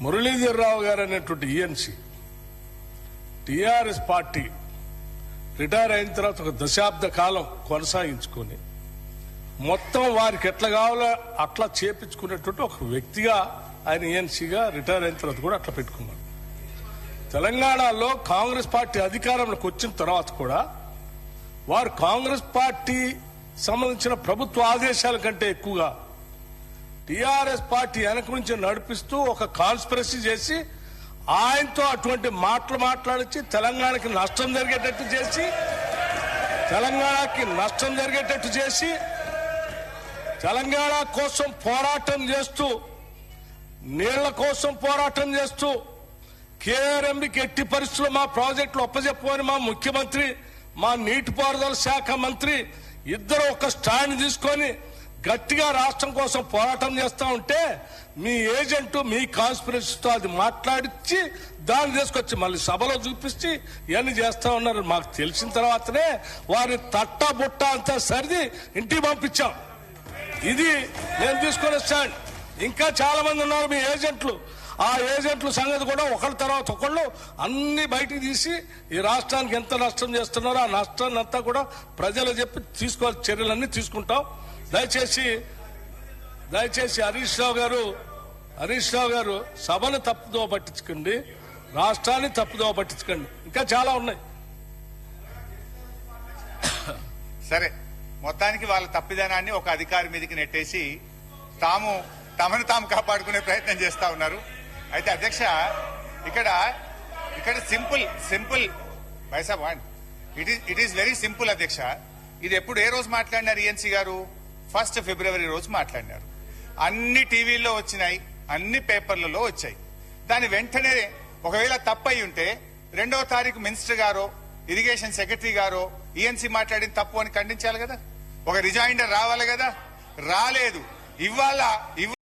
మురళీధర్రావు గారు అనేటువంటి ENC TRS party retire అయిన తర్వాత ఒక దశాబ్ద కాలం కొనసాగించుకొని మొత్తం వారికి ఎట్లా కావాలో అట్లా చేపించుకునేటువంటి ఒక వ్యక్తిగా ఆయన ఈఎన్సీగా రిటైర్ అయిన తర్వాత కూడా అట్లా పెట్టుకున్నారు. తెలంగాణలో కాంగ్రెస్ పార్టీ అధికారంలోకి వచ్చిన తర్వాత కూడా వారు కాంగ్రెస్ పార్టీ సంబంధించిన ప్రభుత్వ ఆదేశాల కంటే ఎక్కువగా టీఆర్ఎస్ పార్టీ వెనక నుంచి నడిపిస్తూ ఒక కాన్స్పిరసీ చేసి ఆయనతో అటువంటి మాటలు మాట్లాడించి తెలంగాణకి నష్టం జరిగేటట్టు చేసి తెలంగాణ కోసం పోరాటం చేస్తూ నీళ్ల కోసం పోరాటం చేస్తూ కేఆర్ఎంబికి ఎట్టి పరిస్థితుల్లో మా ప్రాజెక్టులు ఒప్పజెప్పమని మా ముఖ్యమంత్రి మా నీటిపారుదల శాఖ మంత్రి ఇద్దరు ఒక స్టాండ్ తీసుకొని గట్టిగా రాష్ట్రం కోసం పోరాటం చేస్తా ఉంటే మీ ఏజెంట్ మీ కాన్స్పిరసీతో అది మాట్లాడించి దాన్ని తీసుకొచ్చి మళ్ళీ సభలో చూపించి ఇవన్నీ చేస్తా ఉన్నారు. మాకు తెలిసిన తర్వాతనే వారి తట్ట బుట్ట అంతా సరిది ఇంటికి పంపించాం. ఇది నేను తీసుకునే స్టాండ్. ఇంకా చాలా మంది ఉన్నారు మీ ఏజెంట్లు. ఆ ఏజెంట్ల సంగతి కూడా ఒకళ్ళ తర్వాత ఒకళ్ళు అన్ని బయటికి తీసి ఈ రాష్ట్రానికి ఎంత నష్టం చేస్తున్నారో ఆ నష్టాన్ని అంతా కూడా ప్రజలు చెప్పి తీసుకోవాల్సిన చర్యలన్నీ తీసుకుంటాం. దయచేసి హరీష్ రావు గారు సభను తప్పుదోవ పట్టించకండి, రాష్ట్రాన్ని తప్పుదోవ పట్టించకండి. ఇంకా చాలా ఉన్నాయి. సరే, మొత్తానికి వాళ్ళ తప్పిదనాన్ని ఒక అధికారి మీదకి నెట్టేసి తమను తాము కాపాడుకునే ప్రయత్నం చేస్తా ఉన్నారు. అయితే అధ్యక్ష, ఇక్కడ సింపుల్ వైసాబాన్ ఇట్ ఈస్ వెరీ సింపుల్ అధ్యక్ష. ఇది ఎప్పుడు ఏ రోజు మాట్లాడినారు ఈఎన్సీ గారు? 1 ఫిబ్రవరి రోజు మాట్లాడినారు. అన్ని టీవీల్లో వచ్చినాయి, అన్ని పేపర్లలో వచ్చాయి. దాని వెంటనే ఒకవేళ తప్పయి ఉంటే 2వ తారీఖు మినిస్టర్ గారో ఇరిగేషన్ సెక్రటరీ గారో ఈఎన్సీ మాట్లాడిన తప్పు అని ఖండించాలి కదా, ఒక రిజైండర్ రావాలి కదా. రాలేదు. ఇవాళ